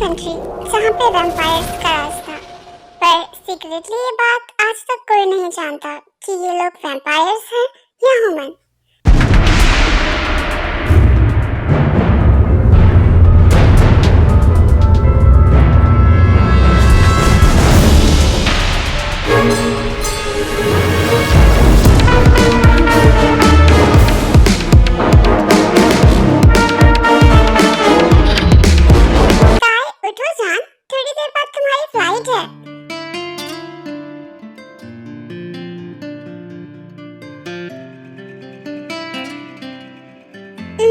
Country जहाँ पे vampires का राज था। पर सीक्रेटली ये बात आज तक कोई नहीं जानता कि ये लोग वैम्पायर्स हैं या ह्यूमन। उठो जान, थोड़ी देर बाद तुम्हारी फ्लाइट है।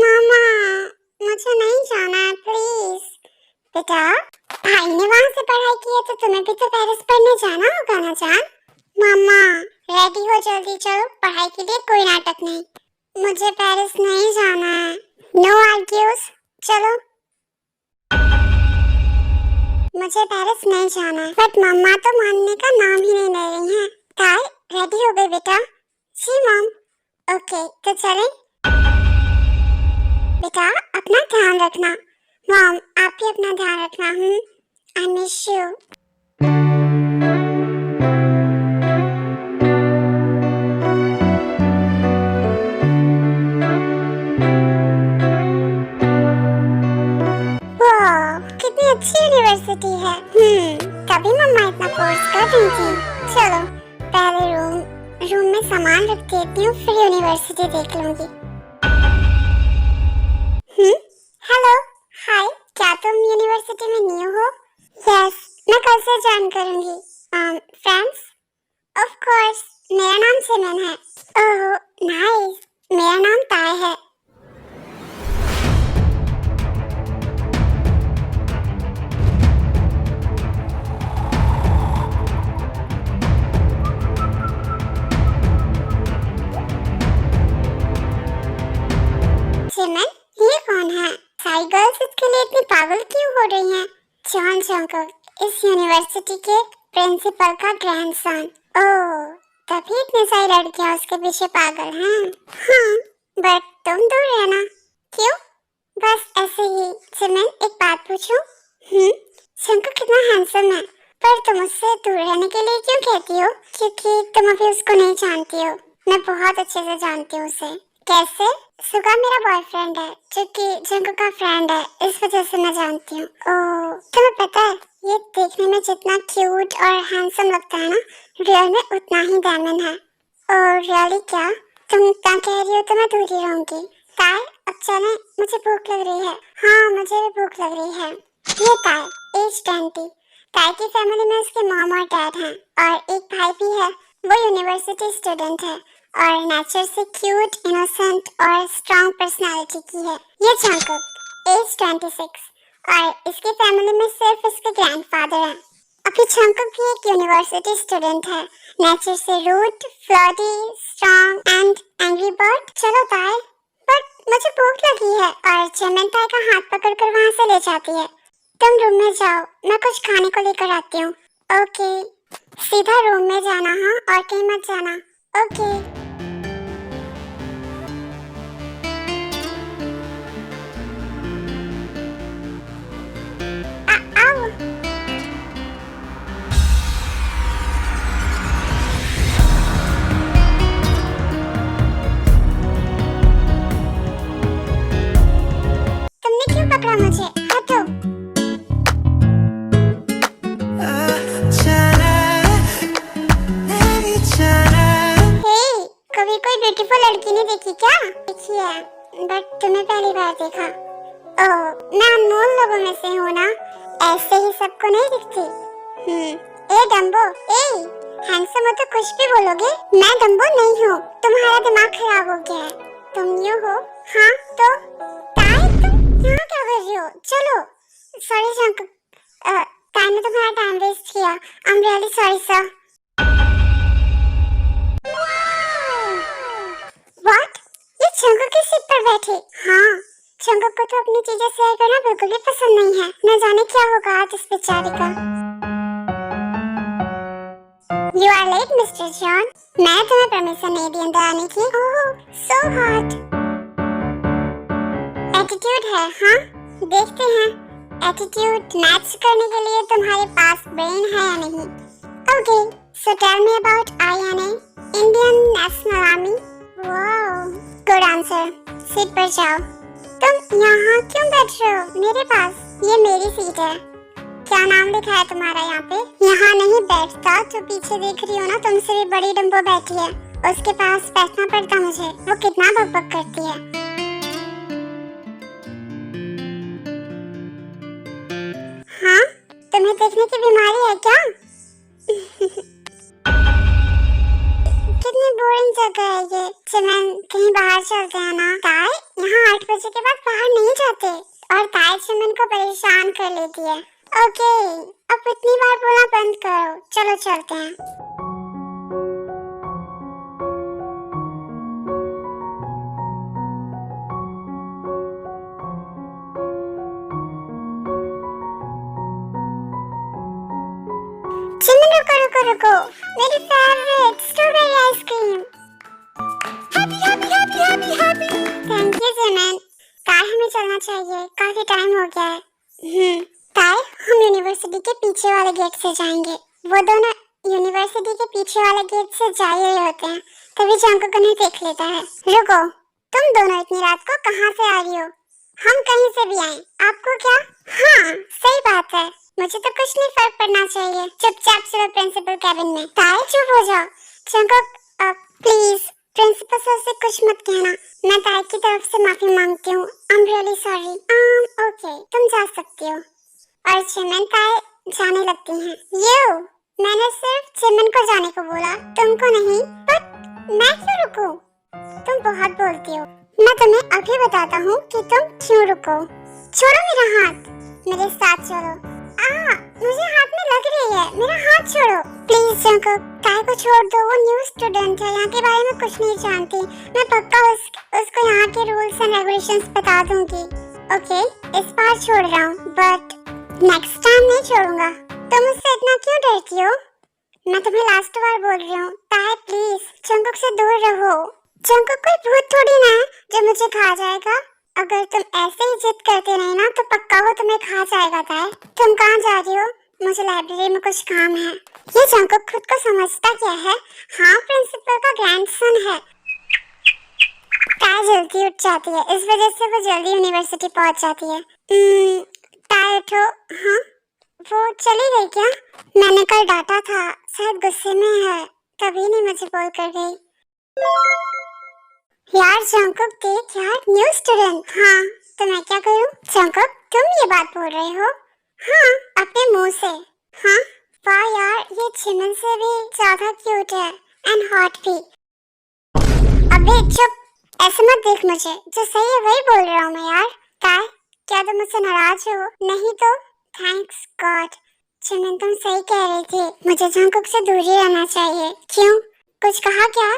मामा, मुझे नहीं जाना है प्लीज। बेटा, भाई ने वहाँ से पढ़ाई की है तो तुम्हें भी तो पेरिस पढ़ने जाना होगा ना जान। मामा, रेडी हो जल्दी, चलो पढ़ाई के लिए कोई नाटक नहीं। मुझे पेरिस नहीं जाना है। नो आर्ग्यूज, चलो। मुझे पेरिस नहीं जाना है, बट मम्मा तो मानने का नाम ही नहीं ले रही हैं। काय, रेडी हो गई बेटा? जी मॉम। ओके, तो चलें? बेटा, अपना ध्यान रखना। मॉम, आप भी अपना ध्यान रखना। आई मिस यू। कितनी अच्छी यूनिवर्सिटी है। तभी मम्मा इतना फोर्स कर रही थी। चलो पहले रूम में सामान रख देती हूँ, फिर यूनिवर्सिटी देख लूंगी। हेलो, हाय, क्या तुम यूनिवर्सिटी में न्यू हो? यस, मैं कल से ज्वाइन करूंगी। फ्रेंड्स? ऑफ कोर्स, मेरा नाम सिमन है। ओह नाइस, मेरा नाम ताय है। सिमन, ये कौन है? सारी गर्ल्स इसके लिए इतनी पागल क्यों हो रही हैं? जॉन जंगकुक, इस यूनिवर्सिटी के प्रिंसिपल का ग्रैंडसन। ओह, तभी इतनी सारी लड़कियां उसके पीछे पागल हैं। हाँ, बट तुम दूर रहना। क्यों? बस ऐसे ही। सिमन, एक बात पूछूं? जंगकुक कितना हैंडसम है, पर तुम उससे दूर रहने के लिए क्यों कहती हो? क्योंकि तुम अभी उसको नहीं जानती हो। मैं बहुत अच्छे से जानती हूँ उसे। कैसे? सुगा मेरा बॉयफ्रेंड है, जो कि जंगकुक का फ्रेंड है, इस वजह से मैं जानती हूँ। ओह, तुम्हें पता है, ये देखने में जितना क्यूट और हैंडसम लगता है ना, रियल में उतना ही डायमंड है। Oh really? क्या तुम इतना कह रही हो तो मैं दूर ही रहूंगी। ताय, अब चलें, मुझे भूख लग रही है। हाँ, मुझे भी भूख लग रही है। ये ताय, एज 20। ताय की फैमिली में उसके मॉम और डैड हैं, और एक भाई भी है। वो यूनिवर्सिटी स्टूडेंट है और नेचर से क्यूट, इनोसेंट और स्ट्रॉन्ग पर्सनालिटी की है। ये जंगकुक, एज 26, और इसकी फैमिली में सिर्फ इसके ग्रैंडफादर हैं। अभी जंगकुक भी एक यूनिवर्सिटी स्टूडेंट है, नेचर से rude, flirty, strong and angry bird. चलो ताय, बट मुझे भूख लगी है। और चेमन ताय का हाथ पकड़कर वहाँ से ले जाती है। तुम रूम में जाओ, मैं कुछ खाने को लेकर आती हूँ। ओके, सीधा रूम में जाना, हाँ, और कहीं मत जाना। ओके। तुमने क्यों पकड़ा मुझे? हटो। कभी कोई ब्यूटीफुल लड़की नहीं देखी क्या? देखी है, बट तुम्हें पहली बार देखा। ओह, मैं अनमोल लोगों में से हूँ ना, ऐसे ही सबको नहीं दिखती। ए डम्बो, हैंडसम हो तो कुछ भी बोलोगे। मैं डम्बो नहीं हूँ, तुम्हारा दिमाग खराब हो गया है। तुम न्यू हो? हाँ, तो ताय, तुम यहाँ क्या कर रही हो? चलो। सॉरी जंगकुक, ताय ने तुम्हारा टाइम वेस्ट किया। I am really sorry sir. What? ये जंगकुक की सीट पर बैठे? हाँ, जंगकुक को तो अपनी चीजें शेयर करना बिल्कुल भी पसंद नहीं है। न जाने क्या होगा आज इस बेचारे का। You are late, Mr. John. मैं तुम्हें परमिशन नहीं दी अंदर आने की। ओह, so hot. एटीट्यूड है, हाँ? देखते हैं एटीट्यूड मैच करने के लिए तुम्हारे पास ब्रेन है या नहीं? Okay, so tell me about INA, Indian National Army. Wow, good answer. Seat पर जाओ। तुम यहाँ क्यों बैठ रहे हो मेरे पास? ये मेरी सीट है। क्या नाम लिखा है तुम्हारा यहाँ पे? यहाँ नहीं बैठता, जो पीछे देख रही हो ना, तुमसे भी बड़ी डम्बो बैठी है, उसके पास बैठना पड़ता मुझे। वो कितना बकबक करती है। हाँ, तुम्हें देखने की बीमारी है क्या? कितनी बोरिंग जगह है ये। चिमन, कहीं बाहर चलते हैं ना? ताई, यहाँ 8 बजे के बाद बाहर नहीं जाते। और ताई चिमन को परेशान कर लेती है। ओके, अब इतनी बार बोलना बंद करो। चलो चलते हैं। चिमन, रुको रुको रुको, मेरी favourite strawberry ice cream. Happy happy happy happy happy. Thank you Chiman. ताई, हमें चलना चाहिए, काफी टाइम हो गया है। ताई, हम यूनिवर्सिटी के पीछे वाले गेट से जाएंगे। वो दोनों यूनिवर्सिटी के पीछे वाले गेट से जा ही रहे होते हैं, तभी जंकुक उन्हें देख लेता है। रुको, तुम दोनों इतनी रात को कहाँ से आ रही हो? हम कहीं से भी आए, आपको क्या? हाँ, सही बात है, मुझे तो कुछ नहीं फर्क पड़ना चाहिए। चुपचाप चलो प्रिंसिपल कैबिन में। ताई, चुप हो जाओ। जंकुक, प्लीज प्रिंसिपल सर से कुछ मत कहना। मैं ताई की तरफ से माफी मांगती हूँ। I am really sorry. Okay, तुम जा सकती हो। और चिमन, ताई जाने लगती हैं। यो, मैंने सिर्फ चिमन को जाने को बोला, तुमको नहीं। बट मैं क्यों रुकूं? तुम बहुत बोलती हो। मैं तुम्हें अभी बताता हूँ कि तुम क्यों रुको। छोड़ो मेरा हाथ, मेरे साथ चलो। मुझे हाथ में लग रही है, मेरा हाथ छोड़ो प्लीज। जंकुक, ताई को छोड़ दो, वो न्यू स्टूडेंट है, यहाँ के बारे में कुछ नहीं जानती। मैं पक्का उसको यहाँ के रूल्स एंड रेगुलेशंस बता दूंगी। ओके, इस बार छोड़ रहा हूँ, बट नेक्स्ट टाइम नहीं छोड़ूंगा। तुम मुझसे इतना क्यों डरती हो? मैं तुम्हें लास्ट बार बोल रही हूँ, ताई प्लीज जंकुक से दूर रहो। जंकुक कोई भूत थोड़ी ना है जो मुझे खा जाएगा। अगर तुम ऐसे ही जिद करते रहे ना, तो पक्का वो तुम्हें खा जाएगा। ताई, तुम कहाँ जा रही हो? मुझे लाइब्रेरी में कुछ काम है। ये जंकुक खुद को समझता क्या है? हाँ, प्रिंसिपल का ग्रैंडसन है। ताई जल्दी उठ जाती है, इस वजह से वो जल्दी यूनिवर्सिटी पहुंच जाती है। ताई उठो। हाँ, वो चली गई क्या? मैंने कल डांटा था, शायद गुस्से में है, तभी नहीं मुझे बोल कर गई। यार जंकुक, देख यार, न्यू स्टूडेंट। हाँ, तो मैं क्या करूं? जंकुक, तुम ये बात बोल रहे हो? हाँ, अपने मुंह से। हाँ, वाह यार, ये चिमन से भी ज्यादा क्यूट है एंड हॉट भी। अबे चुप, ऐसे मत देख मुझे, जो सही है वही बोल रहा हूँ मैं यार। ताई, क्या तुम मुझसे नाराज हो? नहीं तो थैंक्स गॉड। चिमन, तुम सही कह रही थी, मुझे जंकुक से दूर ही रहना चाहिए। क्यों, कुछ कहा क्या?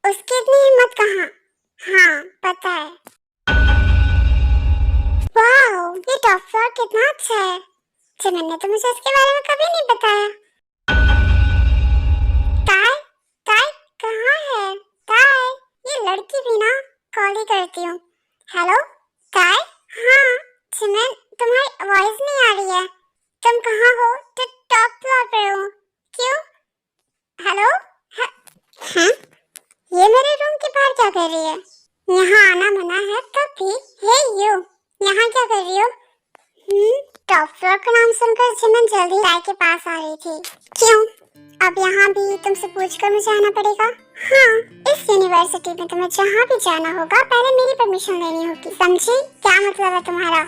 उसकी इतनी हिम्मत कहाँ? हाँ, पता है। वाओ, ये टॉप फ्लोर कितना अच्छा है। चिमन ने तो मुझे इसके बारे में कभी नहीं बताया। ताई, ताई कहाँ है? ताई, ये लड़की भी ना कॉल ही करती हूँ। हेलो ताई। हाँ चिमन, तुम्हारी आवाज नहीं आ रही है। तुम कहाँ हो? तो टॉप फ्लोर पे हो। क्यों? हेलो? हाँ, ये मेरे रूम के बाहर क्या कर रही है? यहाँ आना मना है तब भी। हे यू, यहाँ क्या कर रही हो? टॉप फ्लोर का नाम सुनकर चिमन जल्दी ताई के पास आ रही थी। क्यों? अब यहाँ भी तुमसे पूछकर मुझे आना पड़ेगा? हाँ, इस यूनिवर्सिटी में तुम्हें जहाँ भी जाना होगा पहले मेरी परमिशन लेनी होगी, समझी? क्या मतलब है तुम्हारा?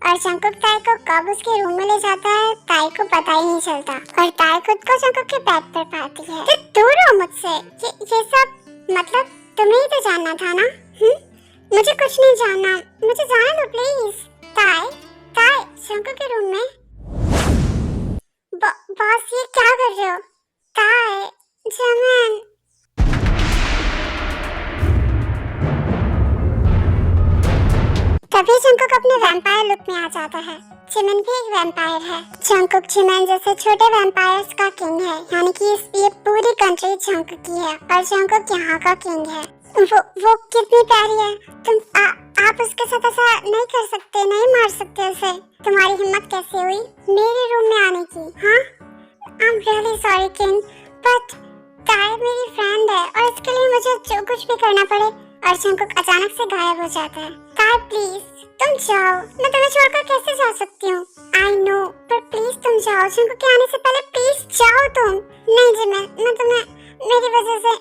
और जंकुक ताई को कब उसके रूम में ले जाता है ताई को पता ही नहीं चलता, और ताई खुद को जंकुक के बेड पर पाती है। तो दूर हो मुझसे। ये सब मतलब तुम्हें ही तो जानना था ना? मुझे कुछ नहीं जानना, मुझे जाने दो प्लीज। ताई, ताई जंकुक के रूम में। बॉस ये क्या कर रहे हो? ताई, चिमन। तभी जंकुक अपने वैम्पायर लुक में आ जाता है। चिमन भी एक वैम्पायर है। जंकुक चिमन जैसे छोटे वैम्पायर्स का किंग है, यानी कि ये पूरी कंट्री जंकुक की है और जंकुक यहाँ का किंग है। वो कितनी प्यारी है। तुम आप उसके साथ ऐसा नहीं कर सकते, नहीं मार सकते उसे। तुम्हारी हिम्मत कैसे हुई मेरे रूम में आने की? हाँ, I am really sorry king, but ताई मेरी फ्रेंड है और इसके लिए मुझे जो कुछ भी करना पड़े। और जंगकुक अचानक से गायब हो जाता है। ताई प्लीज तुम जाओ, मैं तुम्हें छोड़कर कैसे जा सकती हूँ? आई नो, पर प्लीज तुम जाओ, जंगकुक के आने से पहले प्लीज जाओ तुम। नहीं जिमिन, मैं तुम्हें मेरी वजह से।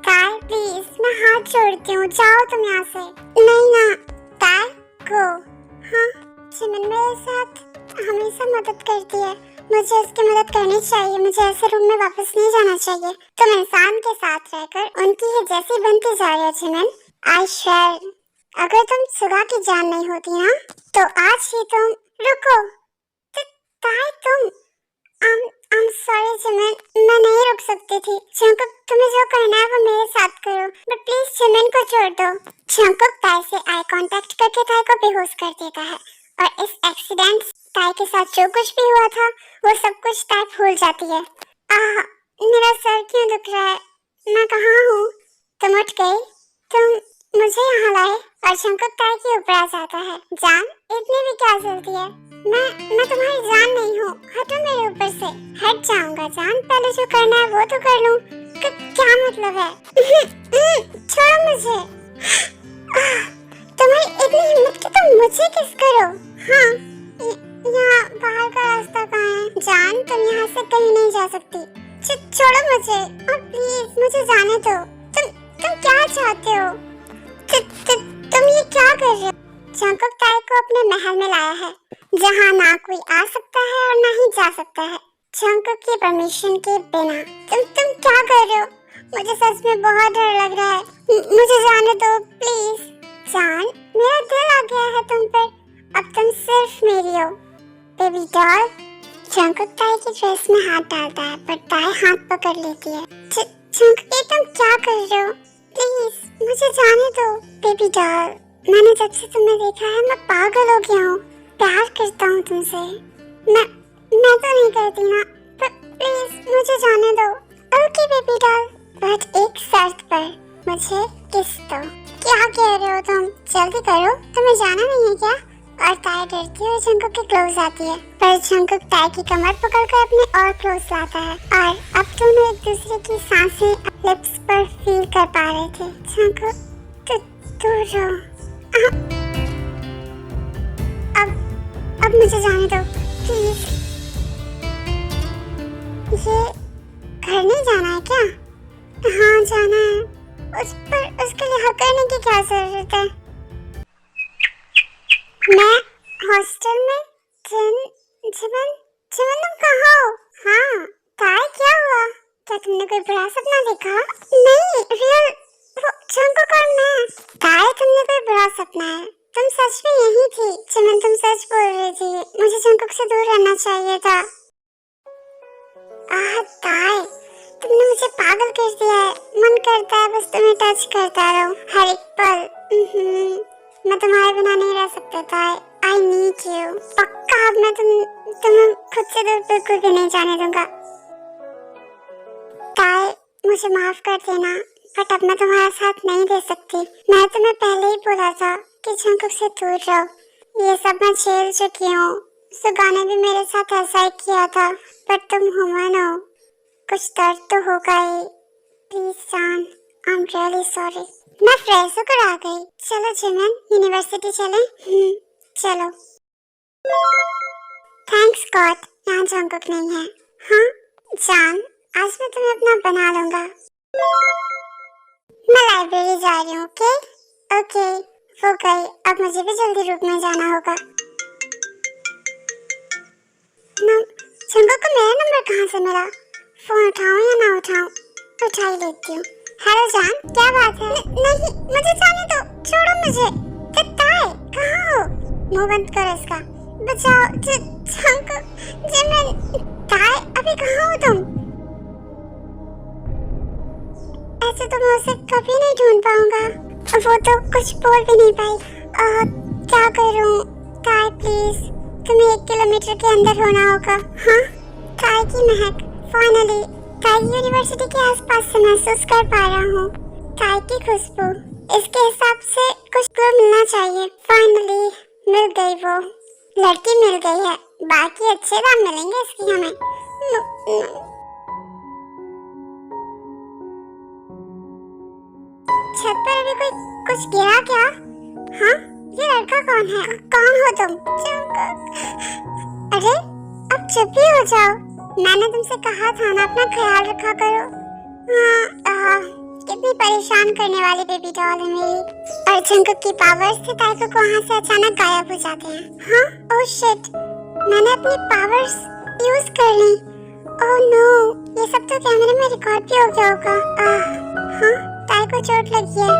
ताई प्लीज मैं हाथ जोड़ती हूँ, जाओ तुम यहाँ से। नहीं ना ताई को। हाँ जिमिन मेरे साथ हमेशा मदद करती है, मुझे उसकी मदद करनी चाहिए, मुझे ऐसे रूम में वापस नहीं जाना चाहिए। तुम इंसान के साथ रहकर उनकी ही जैसी बनती जा रही हो जिमिन। आई श्वेयर अगर तुम सुगा की जान नहीं होती ना तो आज ही तुम। रुको ताई तुम। I'm sorry जिमिन, मैं नहीं रुक सकती थी। जंगकुक तुम्हें जो करना है वो मेरे साथ करो, बट प्लीज जिमिन को छोड़ दो। जंगकुक ताई से आई कांटेक्ट करके ताई को बेहोश कर देता है और इस एक्सीडेंट ताई के साथ जो कुछ भी हुआ था वो सब कुछ ताई भूल जाती है। मेरा सर क्यों दुख रहा है? मैं कहाँ हूँ? तुम उठ गई? तुम मुझे यहाँ लाए? और जंगकुक ताई के ऊपर आ जाता है। जान इतनी भी क्या जल्दी है? मैं तुम्हारी जान नहीं हूँ, हटो मेरे ऊपर से। हट जाऊंगा जान, पहले जो करना है वो तो कर लूँ। क्या मतलब है? छोड़ो मुझे। तुम्हारी इतनी हिम्मत कि तुम मुझे किस करो? हाँ यहाँ बाहर का रास्ता कहाँ है? जान तुम यहाँ से कहीं नहीं जा सकती, छोड़ो मुझे और प्लीज मुझे जाने दो। तुम क्या चाहते हो? तुम ये क्या कर रहे हो? जंगकुक ताई को अपने महल में लाया है जहाँ ना कोई आ सकता है और ना ही जा सकता है जंगकुक की परमिशन के बिना। तुम क्या कर रहे हो? मुझे सच में बहुत डर लग रहा है, मुझे जाने दो प्लीज। जान मेरा दिल आ गया है तुम पर, अब तुम सिर्फ मेरी हो बेबी डॉल। जंगकुक ताई की ड्रेस में हाथ डालता है पर ताई हाथ पकड़ लेती है। जंगकुक तुम क्या कर रहे हो? प्लीज मुझे जाने दो बेबी डॉल। मैंने जब से तुम्हें देखा है मैं पागल हो गया हूँ, प्यार करता हूँ तुमसे। मैं तो नहीं करती ना, पर प्लीज मुझे जाने दो। ओके बेबी डॉल, बट एक शर्त पर, मुझे किस दो। क्या कह रहे हो तुम? जल्दी करो, तुम्हें जाना नहीं है क्या? और ताई डरती हुई जंगकुक के क्लोज आती है, पर जंगकुक ताई की कमर पकड़कर अपने और क्लोज लाता है और अब दोनों एक दूसरे की सांसें लिप्स पर फील कर पा रहे थे। जंगकुक दूर रहो, अब मुझे जाने दो प्लीज। ये घर नहीं जाना है क्या? हाँ जाना है, उसके लिए हक करने की क्या जरूरत है? मैं हॉस्टल में। जिमिन तुम कहाँ हो? हाँ ताई क्या हुआ? क्या तुमने कोई बुरा सपना देखा? नहीं रियल, वो जंगकुक और मैं। ताई तुमने कोई बुरा सपना है, तुम सच में यही थी। जिमिन तुम सच बोल रही थी, मुझे जंगकुक से दूर रहना चाहिए था। ताई तुमने मुझे पागल कर दिया है, मन करता है बस तुम्हें टच करता रहूं हर एक पल। मैं तुम्हारे बिना नहीं रह सकता ताई, आई नीड यू। पक्का अब मैं तुम्हें खुद से दूर बिल्कुल भी नहीं जाने दूंगा। ताई मुझे माफ कर देना, बट अब मैं तुम्हारा साथ नहीं दे सकती। मैं तुम्हें पहले ही बोला था कि जंगकुक से दूर रहो। ये सब मैं झेल चुकी हूँ, सुगा ने भी मेरे साथ ऐसा ही किया था, पर तुम ह्यूमन हो, कुछ दर्द तो होगा ही। प्लीज जान, आई एम रियली सॉरी। मैं फ्रेश होकर आ गई। चलो जिमिन यूनिवर्सिटी चलें? चलो। थैंक्स गॉड यहाँ जंगकुक नहीं है। हाँ जान, आज मैं तुम्हें अपना बना लूंगा। मैं लाइब्रेरी जा रही हूँ। ओके हो गई, अब मुझे भी जल्दी रूम में जाना होगा। जंगकुक को मेरा नंबर कहाँ से मिला? फोन उठाऊं या ना उठाऊं? उठा ही लेती हूँ। हेलो जान, क्या बात है? नहीं मुझे जाने दो, छोड़ो मुझे। ताई कहाँ हो? मुंह बंद करो इसका, बचाओ। जंगकुक, जिमिन, ताई अभी कहाँ हो तुम? ऐसे तो मैं उसे कभी नहीं ढूंढ पाऊंगा, वो तो कुछ बोल भी नहीं पाई। क्या करूं? ताई प्लीज, तुम्हें 1 किलोमीटर के अंदर होना होगा। हाँ ताई की महक, फाइनली ताई यूनिवर्सिटी के आसपास से महसूस कर पा रहा हूँ। ताई की खुशबू, इसके हिसाब से कुछ तो मिलना चाहिए। फाइनली मिल गई, वो लड़की मिल गई है। बाकी अच्छे दाम मिलेंगे इसकी हमें। छत पर अभी कोई कुछ गिरा क्या? हाँ, ये लड़का कौन है? कौन हो तुम? अरे अब चुप ही हो जाओ। मैंने तुमसे कहा था ना अपना ख्याल रखा करो। हाँ, कितनी परेशान करने वाली बेबी डॉल है मेरी। और जंकुक की पावर्स से ताइको को वहाँ से अचानक गायब हो जाते हैं। हाँ, ओह शिट, मैंने अपनी पावर्स यूज कर ली। ओह नो, ये सब तो कैमरे में रिकॉर्ड भी हो गया होगा। हाँ, ताइको चोट लगी है,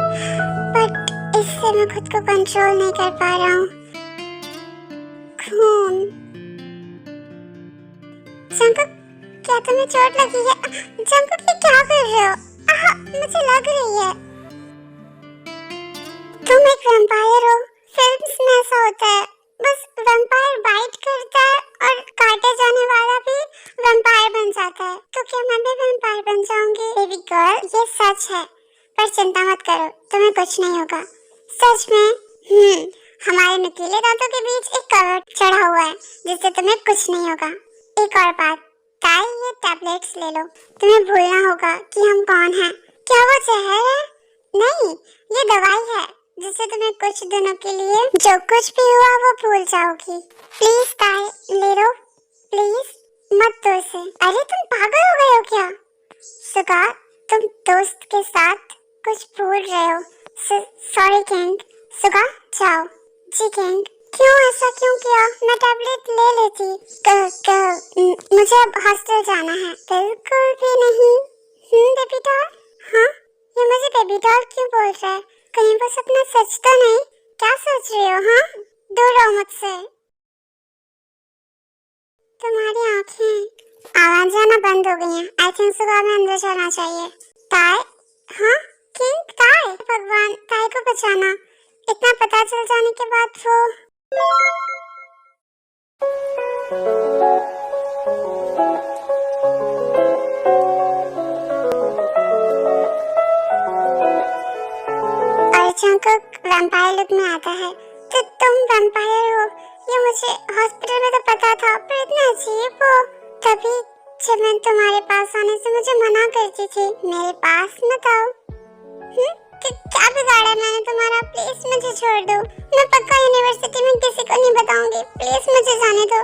बट इससे मैं खुद को कंट्रोल नहीं कर पा रहा हूँ। खून। जंकुक, क्या तुम्हें चोट लगी है? जंकुक, ये क्या कर रहे हो? मुझे लग रही है तुम एक वैम्पायर हो। फिल्म्स में ऐसा होता है, बस वैम्पायर बाइट करता है और काटे जाने वाला भी वैम्पायर बन जाता है। तो क्या मैं भी वैम्पायर बन जाऊंगी? बेबी गर्ल, ये सच है, पर चिंता मत करो, तुम्हें कुछ नहीं होगा। सच में? हमारे नुकीले दांतों के बीच एक कवर चढ़ा हुआ है जिससे तुम्हें कुछ नहीं होगा। एक और बात, ताई, ये टैबलेट्स ले लो। तुम्हें भूलना होगा कि हम कौन हैं। क्या वो जहर है? नहीं, ये दवाई है जिससे तुम्हें कुछ दिनों के लिए जो कुछ भी हुआ वो भूल जाओगी। प्लीज ताई, ले लो प्लीज, मत दो इसे। अरे तुम पागल हो गए हो क्या? सुगा, तुम दोस्त के साथ कुछ भूल रहे हो। Sorry king. सुगा, जाओ। जी किंग। क्यों ऐसा क्यों किया? मैं टैबलेट ले लेती। मुझे अब हॉस्टल जाना है। बिल्कुल भी नहीं। Baby doll? हाँ, ये मुझे बेबी डॉल क्यों बोल रहा है? कहीं वो सपना सच तो नहीं? क्या सोच रही हो? हाँ, दूर रहो मुझसे। तुम्हारी आंखें आवाज आना बंद हो गई हैं। आई थिंक सुबह में अंदर जाना चाहिए। ताई? हाँ किंग, ताई? भगवान, ताई को बचाना। इतना पता चल जाने के बाद वो जंकुक वैम्पायर लुक में आता है। तो तुम वैम्पायर हो? ये मुझे हॉस्पिटल में तो पता था, पर इतना अजीब हो। तभी जब मैं तुम्हारे पास आने से मुझे मना करती थी, मेरे पास मत आओ। क्या बिगाड़ा मैंने तुम्हारा? प्लीज मुझे छोड़ दो। मैं पक्का यूनिवर्सिटी में किसी को नहीं बताऊंगी। प्लीज मुझे जाने दो।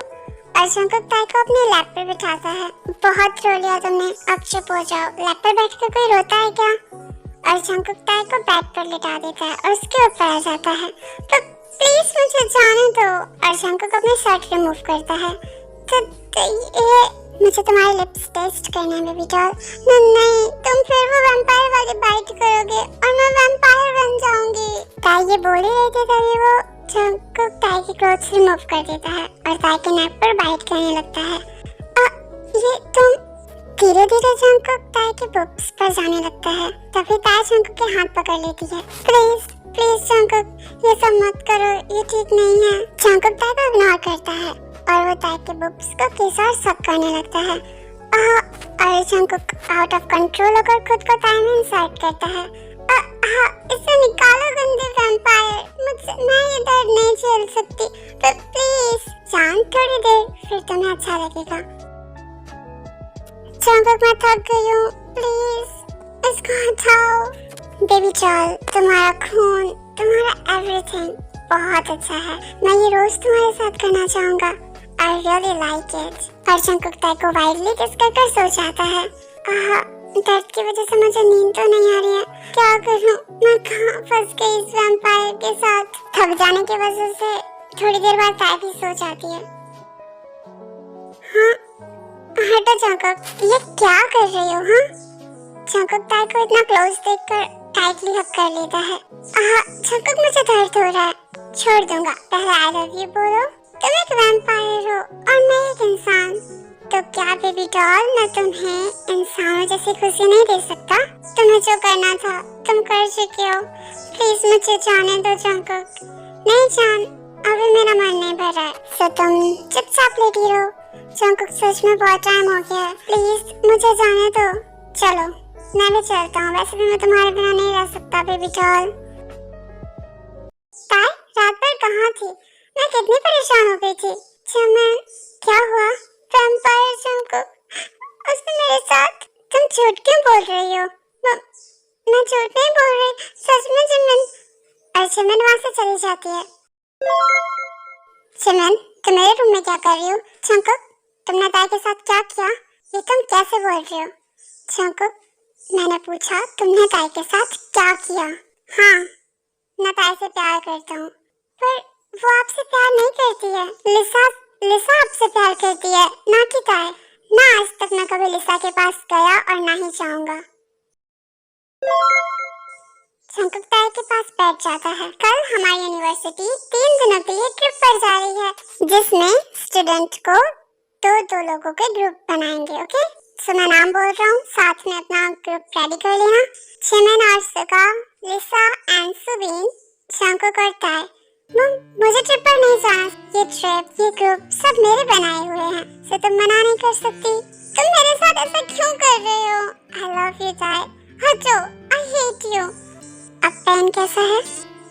और जंकुक ताई को अपने लैप पर बिठाता है। बहुत रो लिया तुमने, अब चुप हो जाओ। लैप पर बैठकर कोई रोता है क्या? और जंकुक ताई को बेड पर लिटा देता है और उसके ऊपर आ जाता है। तो प्लीज मुझे जाने दो। और जंकुक अपने शर्ट रिमूव करता है। तो ये मुझे तुम्हारे लिप्स टेस्ट करना है बेबी डॉल। नहीं, तुम फिर वो वैम्पायर वाली बाइट करोगे और मैं वैम्पायर बन जाऊंगी। ताई ये बोल ही रही थी तभी वो जंकुक ताई की क्लोथ्स रिमूव कर देता है और ताई के नेक पर बाइट करने लगता है। ये तुम? धीरे धीरे जंकुक ताई के बुक्स पर जाने लगता है। तभी ताई जंकुक के हाथ पकड़ लेती है। प्लीज प्लीज जंकुक, ये सब मत करो, ये ठीक नहीं है। जंकुक ताई को इग्नोर करता है और वो ताई के बुक्स को किस और सब करने लगता है। और जंकुक आउट ऑफ कंट्रोल होकर खुद को ताई में इंसर्ट करता है। इसे निकालो गंदे वैम्पायर, मुझसे मैं ये दर्द नहीं झेल सकती। तो प्लीज जान थोड़ी देर, फिर तुम्हें अच्छा लगेगा। जंकुक, मैं थक गई हूँ, प्लीज इसको हटाओ। बेबी डॉल, तुम्हारा खून, तुम्हारा एवरीथिंग बहुत अच्छा है। मैं ये रोज तुम्हारे साथ करना चाहूँगा। I really like it। और जंकुक ताई को वाइडली किस कर सो जाता है। दर्द की वजह से मुझे नींद तो नहीं आ रही है। क्या करूं? मैं कहाँ फंस गई इस वैम्पायर के साथ। थक जाने की वजह से थोड़ी देर बाद ताई भी सो जाती है। हाँ, हटो जंकुक, ये क्या कर रही हो? हाँ, जंकुक ताई को इतना क्लोज देखकर टाइटली हग कर लेता है। जंकुक, मुझे दर्द हो रहा है। छोड़ दूंगा, पहले आई लव यू बोलो। तुम एक वैम्पायर हो और मैं एक इंसान। तो क्या बेबी डॉल, मैं तुम्हें इंसानों जैसी खुशी नहीं दे सकता? तुम्हें जो करना था तुम कर चुके हो। प्लीज मुझे जाने दो जंकुक। नहीं जान, अभी मेरा मन नहीं भर रहा है, सो तुम चुपचाप लेटी रहो। जंकुक, सच में बहुत टाइम हो गया है, प्लीज मुझे जाने दो। चलो मैं भी चलता हूँ, वैसे भी मैं तुम्हारे बिना नहीं रह सकता बेबी डॉल। कहाँ थी? मैं कितनी परेशान हो गई थी। चमन, क्या हुआ? वैम्पायर जंकुक, उसने मेरे साथ। तुम झूठ क्यों बोल रही हो? मैं झूठ नहीं बोल रही, सच में चमन। और चमन वहाँ से चली जाती है। चमन, तुम मेरे रूम में क्या कर रही हो? जंकुक, तुमने ताई के साथ क्या किया? ये तुम कैसे बोल रही हो? जंकुक, मैंने पूछा तुमने ताई के साथ क्या किया? हाँ, मैं ताई से प्यार करता हूँ, पर वो आपसे प्यार नहीं करती है। लिसा आपसे प्यार करती है, ना कि ताई। ना आज तक मैं कभी लिसा के पास गया और ना ही जाऊंगा। जंकुक ताई के पास बैठ जाता है। कल हमारी यूनिवर्सिटी 3 दिनों के लिए ट्रिप पर जा रही है, जिसमें स्टूडेंट को दो लोगों के ग्रुप बनाएंगे। ओके, सो मैं नाम बोल रहा हूँ, साथ में अपना ग्रुप रेडी कर लेना। चिमन और सुगा, लिसा एंड सुबीन, जंकुक और ताई। मुझे ट्रिप पर नहीं जाना। ये ट्रिप, ये ग्रुप सब मेरे बनाए हुए हैं, सो तुम मना नहीं कर सकती। तुम मेरे साथ ऐसा क्यों कर रहे हो? आई लव यू ताई। हटो, आई हेट यू। अब पेन कैसा है?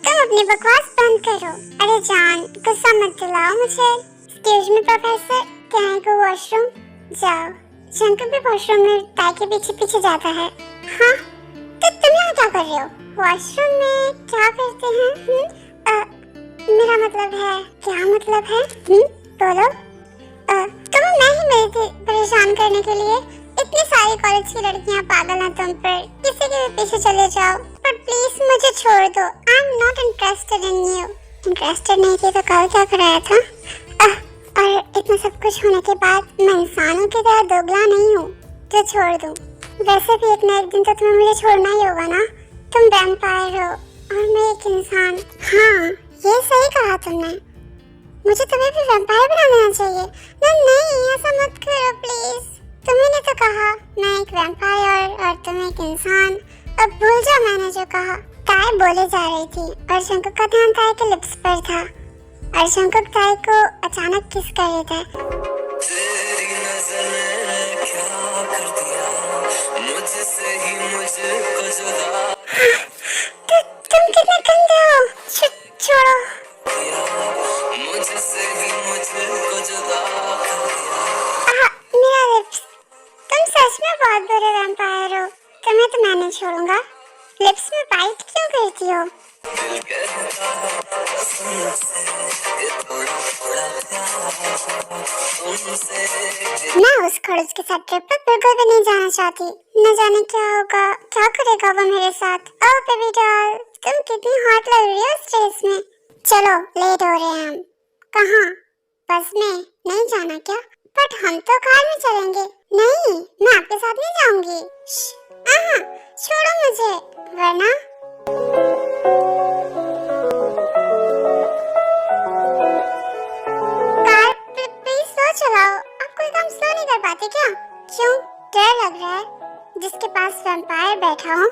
तुम अपनी बकवास बंद करो। अरे जान, गुस्सा मत दिलाओ मुझे। Excuse me professor, can I go washroom? जाओ। जंकुक भी वॉशरूम में ताई के पीछे पीछे जाता है। हाँ, तो तुम यहाँ क्या कर रहे हो? वॉशरूम में क्या करते हैं? मेरा मतलब है, क्या मतलब है? बोलो। तुम्हें मैं ही मिली थी परेशान करने के लिए। इतनी सारी कॉलेज की लड़कियां पागल हैं तुम पर, किसी के भी पीछे चले जाओ, पर प्लीज मुझे छोड़ दो। I am not interested in you. Interested नहीं थी तो कल क्या कराया था? और इतना सब कुछ होने के बाद मैं इंसानों की तरह दोगला नहीं हूँ जो छोड़ दूँ। वैसे भी एक ना एक दिन तो तुम्हें मुझे छोड़ना ही होगा ना। तुम वैम्पायर हो और मैं एक इंसान। हाँ, ये सही कहा तुमने। मुझे तुम्हें भी वैम्पायर बना देना चाहिए। नहीं, ऐसा मत करो प्लीज। तुमने तो कहा मैं एक वैम्पायर और तुम एक इंसान। अब भूल जाओ मैंने जो कहा। ताई बोले जा रही थी और जंकुक का ध्यान ताई के लिप्स पर था और जंकुक ताई को अचानक किस कर रहे थे। तेरी नजर ने क्या कर दिया, मुझसे ही मुझको जुदा। तुम कितने गंदे हो, छोड़ो। मुझसे ही मुझको जुदा कर दिया। मेरा लिप्स, तुम सच में बहुत बुरे वैम्पायर हो। तुम्हें तो मैं नहीं छोड़ूंगा। लिप्स में बाइट क्यों करती हो? मैं उस खड़ूस के साथ ट्रिप पर बिल्कुल भी नहीं जाना चाहती। न जाने क्या होगा, क्या करेगा वो मेरे साथ। ओह बेबी डॉल, तुम कितनी हॉट लग रही हो इस ड्रेस में। चलो, लेट हो रहे हैं हम। कहाँ? बस में नहीं जाना क्या? बट हम तो कार में चलेंगे। नहीं, मैं आपके साथ नहीं जाऊंगी। छोड़ो मुझे, वरना। कार प्लीज स्लो चलाओ। आप कोई काम स्लो नहीं कर पाते क्या? क्यों, डर लग रहा है? जिसके पास वैम्पायर बैठा हो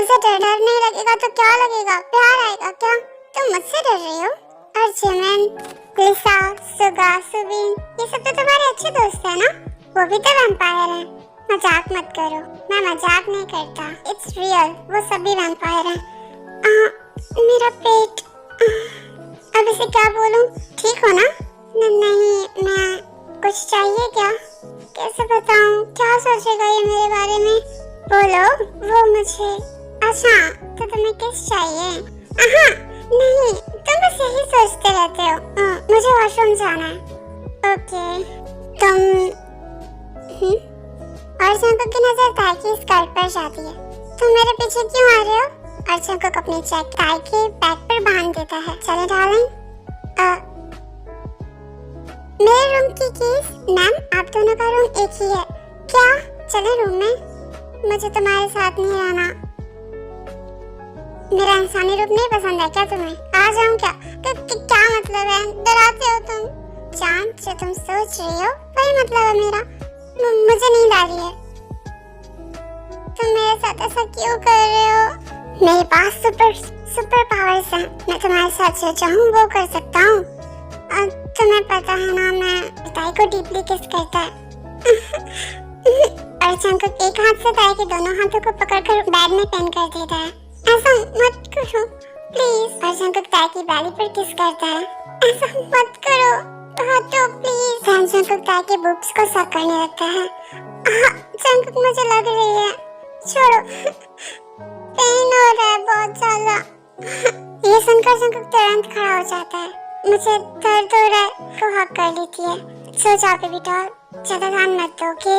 उसे डर नहीं लगेगा तो क्या लगेगा? प्यार आएगा क्या? तुम मुझसे डर रही हो? और चिमन, लिसा, सुगा, सुबीन, ये सब तो तुम्हारे अच्छे दोस्त हैं ना? वो भी तो वैम्पायर हैं। मजाक मत करो, मैं मजाक नहीं करता। इट्स रियल, वो सभी वैम्पायर हैं। मेरा पेट, अब इसे क्या बोलूं? ठीक हो ना? नहीं, मैं कुछ चाहिए क्या? कैसे बताऊं? क्या सोचेगा ये मेरे बारे में? बोलो, वो मुझे। अच्छा, तो तुम्हें किस चाहिए? नहीं, तुम बस यही सोचते रहते हो। मुझे वॉशरूम जाना है। ओके, तुम और जंकुक की नजर ताई की स्कर्ट पर जाती है। तुम मेरे पीछे क्यों आ रहे हो? और जंकुक अपनी चेक ताई के बैक पर बांध देता है। चले डार्लिंग। मेरे रूम की कीज। मैम, आप दोनों का रूम एक ही है क्या? चले रूम में। मुझे तुम्हारे साथ नहीं रहना। मेरा इंसानी रूप नहीं पसंद है क्या तुम्हें? आ जाऊं क्या? क्या मतलब है? डराते हो तुम। जान, जो तुम सोच रही हो वही मतलब है मेरा। मुझे नींद आ रही है। तुम मेरे साथ ऐसा क्यों कर रहे हो? मेरे पास सुपर पावर्स हैं। मैं तुम्हारे साथ जो चाहूँ वो कर सकता हूँ। तुम्हें पता है ना, मैं ताई को डीपली किस करता है। और जंकुक एक हाथ से ताई के दोनों हाथों को पकड़कर बैग में पेन कर देता है। ऐसा मत करो, प्लीज। और जंकुक ताई की बैली पर किस करता है। ऐसा मत करो, हटो प्लीज। सैम जंकुक ताई के बुक्स को सक करने लगता है। जंकुक मुझे लग रही है, छोड़ो, पेन हो रहा है बहुत ज्यादा। ये सुनकर जंकुक तुरंत खड़ा हो जाता है। मुझे दर्द हो रहा है, को हक कर लेती है। सो जाओ बेबी डॉल, ज्यादा ध्यान मत दो, ओके?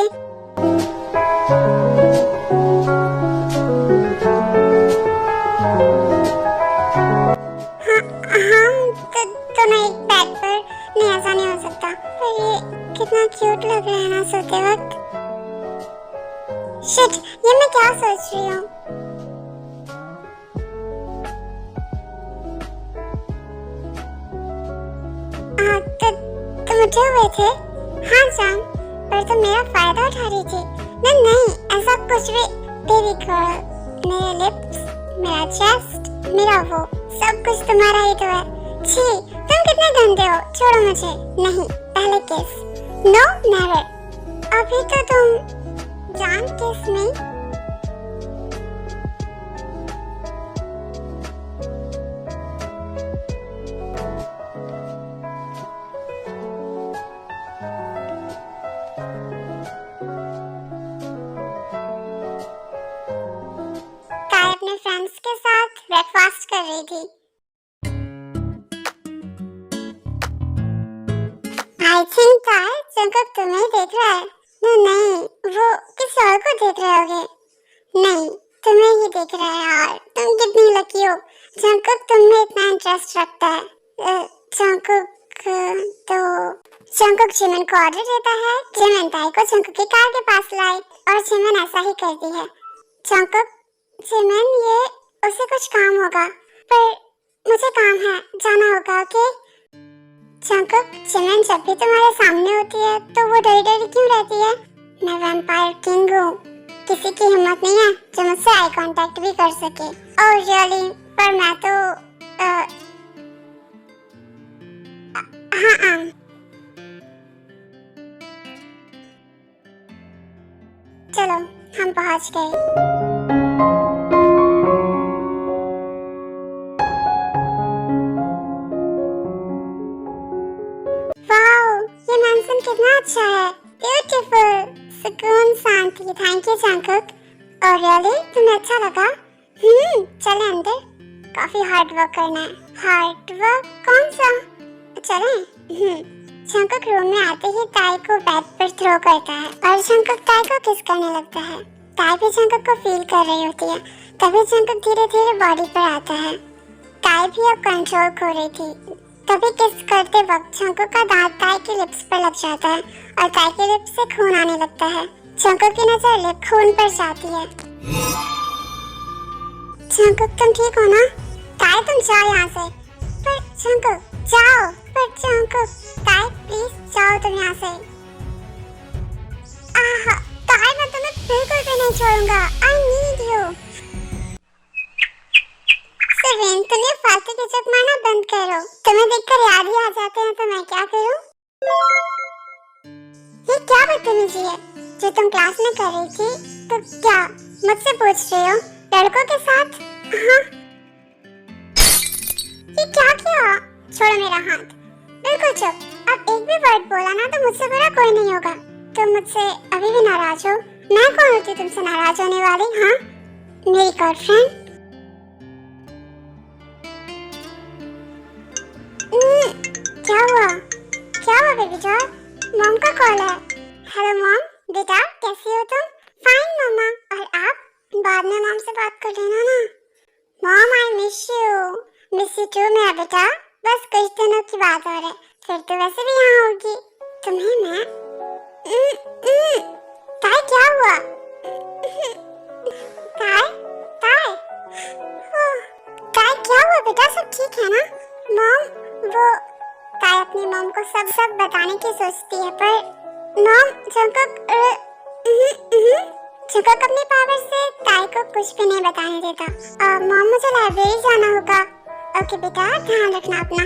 दोनों एक बेड पर। नहीं, ऐसा नहीं हो सकता। पर ये कितना क्यूट लग रहा है ना सोते वक्त। शिट, ये मैं क्या सोच रही हूँ? तुम उठे हुए थे? हाँ जान, पर तुम मेरा फायदा उठा रही थी। नहीं, ऐसा कुछ भी। बेबी गर्ल, मेरे लिप्स, मेरा चेस्ट, मेरा वो सब कुछ तुम्हारा ही तो है। छी, तुम कितने गंदे हो। छोड़ो मुझे। नहीं, पहले किस। No, never. अभी तो तुम जान किस में। अपने फ्रेंड्स के साथ ब्रेकफास्ट कर रही थी। आई थिंक जंकुक तुम्हें देख रहा है। नहीं, वो किसी और को देख रहे होगे। नहीं, तुम्हें ही देख रहा है यार। तुम कितनी लकी हो। जंकुक तुम्हें इतना इंटरेस्ट रखता है। जंकुक जिमिन को ऑर्डर देता है। जिमिन ताई को जंकुक की कार के पास लाए और जिमिन ऐसा ही करती है। जंकुक, जिमिन, ये उसे कुछ काम होगा, पर मुझे काम है, जाना होगा, ओके? जंकुक, जिमिन जब भी तुम्हारे सामने होती है तो वो डरी डरी क्यों रहती है? मैं वैम्पायर किंग हूँ। किसी की हिम्मत नहीं है जो मुझसे आई कांटेक्ट भी कर सके। Oh really? पर मैं तो हाँ, चलो हम पहुँच गए। कितना अच्छा है, ब्यूटीफुल, सुकून, शांति। Thank you Jungkook. और रियली तुम्हें अच्छा लगा? चले अंदर, काफी हार्ड वर्क करना है। Hard work? कौन सा? चले। जंकुक रूम में आते ही ताई को बेड पर थ्रो करता है और जंकुक ताई को किस करने लगता है। ताई भी जंकुक को फील कर रही होती है। तभी जंकुक धीरे धीरे बॉडी पर आता है। ताई भी अब कंट्रोल खो रही थी। तभी किस करते वक्त जंकुक का दांत ताई की लिप्स पर लग जाता है और ताई की लिप्स से खून आने लगता है। जंकुक की नजर लिप खून पर जाती है। जंकुक, तुम ठीक हो ना? ताई, तुम जाओ यहाँ से। पर जंकुक, जाओ। पर जंकुक, ताई प्लीज जाओ तुम यहाँ से। ताई, मैं तुम्हें बिल्कुल भी नहीं छोड़ूंगा। I need you. सरवीन, तुम ये फालतू की जोक मारना बंद करो। तुम्हें देखकर याद ही आ जाते हैं तो मैं क्या करूं? ये क्या बदतमीजी है जो तुम क्लास में कर रही थी? तो क्या मुझसे पूछ रहे हो? लड़कों के साथ? हाँ। ये क्या किया? छोड़ो मेरा हाथ। बिल्कुल चुप। अब एक भी वर्ड बोला ना तो मुझसे बुरा कोई नहीं होगा। तुम मुझसे अभी भी नाराज हो? मैं कौन होती तुमसे नाराज होने वाली? हाँ, मेरी गर्लफ्रेंड। क्या हुआ? क्या हुआ बेबी डॉल? मॉम का कॉल है। हेलो मॉम, बेटा कैसी हो तुम? फाइन मम्मा। और आप? बाद में मॉम से बात कर लेना ना। Mom, I miss you too मेरा बेटा। बस कुछ दिनों की बात और है, फिर तो वैसे भी यहाँ होगी। तुम्हें मैं ताई, क्या हुआ? ताई, ताई, ताई क्या हुआ बेटा? सब ठीक है ना? मॉम, वो ताई अपनी मॉम को सब बताने की सोचती है, पर मॉम, जंकुक अपने पावर से ताई को कुछ भी नहीं बताने देता। मॉम, मुझे लाइब्रेरी जाना होगा। ओके बेटा, ध्यान रखना अपना।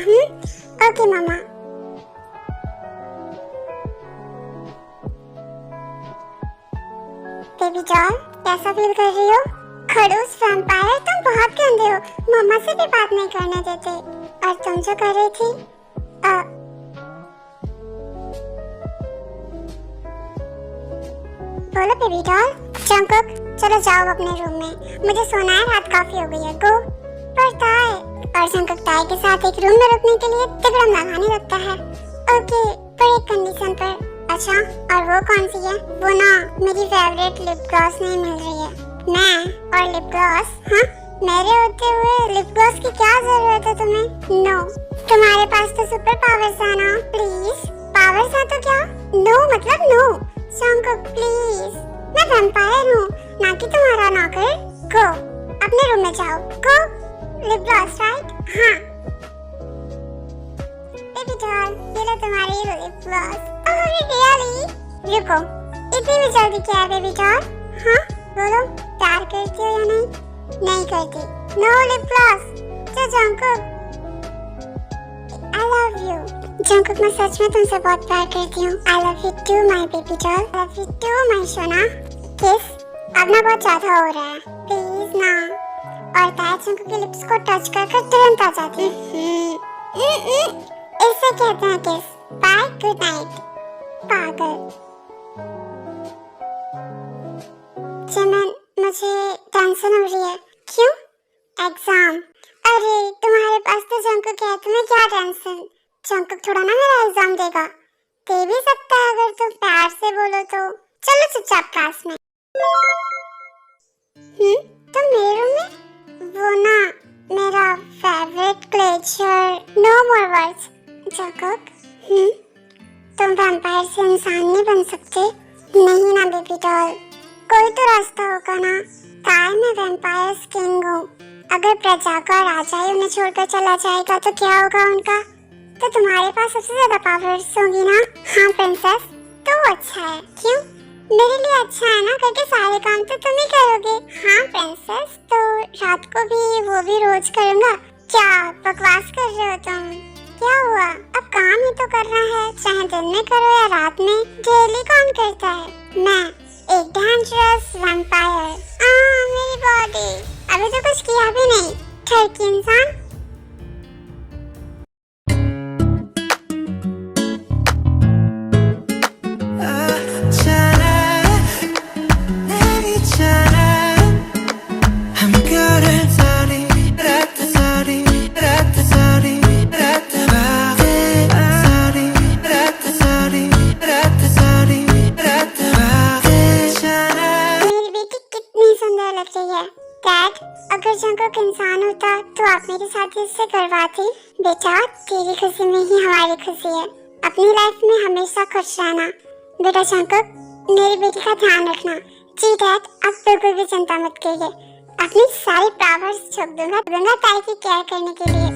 ओके मामा। बेबी डॉल, कैसा फील कर रही हो? खड़ूस वैम्पायर, तुम बहुत गंदे हो। मम्मा से भी बात नहीं करने देते। और तुम जो कर रही थी बोलो बेबी डॉल। जंगकुक, चलो जाओ अपने रूम में, मुझे सोना है, रात काफी हो गई है। गो। पर ताए, और जंगकुक ताए के साथ एक रूम में रुकने के लिए तिकड़म लगाने लगता है। ओके, पर एक कंडीशन पर। अच्छा, और वो कौन सी है? वो ना, मेरी फेवरेट लिप ग्लॉस नहीं मिल रही है। मैं और लिप ग्लॉस? हाँ, मेरे होते हुए लिप ग्लॉस की क्या जरूरत है तुम्हें? नो, तुम्हारे पास तो सुपर पावर्स है ना। प्लीज, पावर्स है तो क्या? नो मतलब नो। जंगकुक प्लीज, मैं वैम्पायर हूँ, ना कि तुम्हारा नौकर। गो, अपने रूम में जाओ। गो। Lip gloss right? हाँ। बेबी डॉल, ये लो तुम्हारी लिप ग्लॉस। Oh really? रुको, इतनी भी जल्दी क्या है बेबी डॉल? हाँ, बोलो, प्यार करती हो या नहीं? नहीं करती। No lip gloss. तो Jungkook, I love you. Jungkook, मैं सच में तुमसे बहुत प्यार करती हूँ। I love you too, my baby doll. I love you too, my सोना। किस? अब ना बहुत ज्यादा हो रहा है, प्लीज ना। और ताया जंगकुक के लिप्स को टच कर तुरंत आ जाती है। इसे कहते हैं किस। Bye, good night. पागल। जिमिन, मुझे टेंशन हो रही है। क्यों? एग्जाम। अरे तुम्हारे पास तो जंगकुक है, तुम्हें क्या टेंशन? जंगकुक थोड़ा ना मेरा एग्जाम देगा। दे भी सकता है अगर तुम प्यार से बोलो तो। चलो चुपचाप क्लास में। तुम मेरे रूम में? वो ना, मेरा favourite clutcher. No more words. Jungkook, तुम वैम्पायर से इंसान नहीं बन सकते। नहीं ना बेबी डॉल, कोई तो रास्ता होगा ना। ताए, मैं वैम्पायर्स किंग हूँ। अगर प्रजा का राजा ही उन्हें छोड़कर चला जाएगा तो क्या होगा उनका? तो तुम्हारे पास सबसे ज्यादा पावर्स होगी ना। हाँ प्रिंसेस, तो अच्छा है। क्यों? मेरे लिए अच्छा है ना, करके सारे काम तो तुम ही करोगे। हाँ प्रिंसेस, तो रात को भी वो भी रोज करूँगा। क्या बकवास कर रहे हो तुम? क्या हुआ? अब काम ही तो करना है, चाहे दिन में करो या रात में। डेली कौन करता है? मैं, एक डेंजरस वैम्पायर। मेरी बॉडी, अभी तो कुछ किया भी नहीं। ठरकी इंसान। अगर जंगकुक इंसान होता तो आप मेरे साथ इससे करवाते। बेटा, तेरी खुशी में ही हमारी खुशी है। अपनी लाइफ में हमेशा खुश रहना। बेटा जंगकुक, मेरी बेटी का ध्यान रखना। जी डैड, आप बिल्कुल भी चिंता मत करिए। अपनी सारी पावर्स झोंक दूंगा ताई की केयर करने के लिए।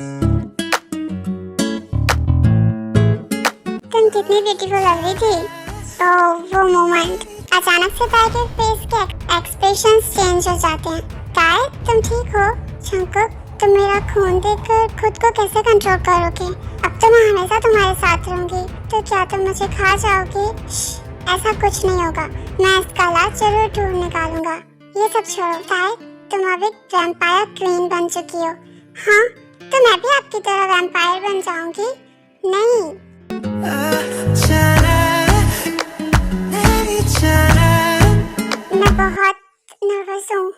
तुम कितनी ब्यूटीफुल लग रही थी। वो मोमेंट, अचानक से ताई के फेस के एक्सप्रेशंस चेंज हो जाते हैं। ताई, तुम ठीक हो? जंगकुक, तुम मेरा खून देखकर खुद को कैसे कंट्रोल करोगे? अब तो मैं हमेशा तुम्हारे साथ रहूंगी। तो क्या तुम मुझे खा जाओगे? ऐसा कुछ नहीं होगा, मैं इसका इलाज जरूर ढूंढ निकालूंगा। ये सब छोड़ो ताई, तुम अब एक वैम्पायर क्वीन बन चुकी हो। हाँ, तो मैं भी आपकी तरह वैम्पायर बन जाऊंगी। नहीं, मैं बहुत नर्वस हूँ।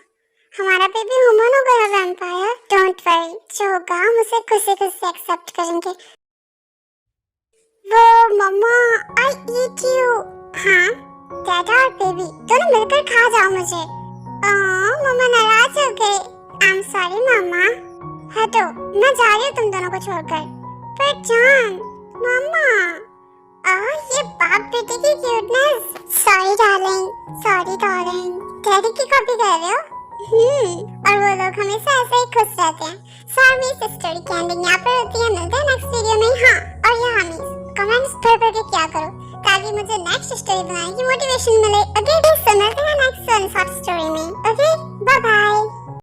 हमारा बेबी ह्यूमन हो गया वैम्पायर। डोंट वरी, जो होगा हम उसे खुशी खुशी एक्सेप्ट करेंगे। वो मम्मा, आई ईट यू। हाँ, डैडा और बेबी दोनों मिलकर खा जाओ मुझे। मम्मा नाराज हो गए। आई एम सॉरी मम्मा। हटो, मैं जा रही हूँ तुम दोनों को छोड़कर। पर जान, मम्मा, ये बाप बेटी की cuteness. Sorry darling, sorry darling. Daddy की कॉपी कर रहे हो? और वो लोग हमेशा ऐसे ही खुश रहते हैं। सॉरी, मेरी सिस्टर की एंडिंग यहाँ पर होती है।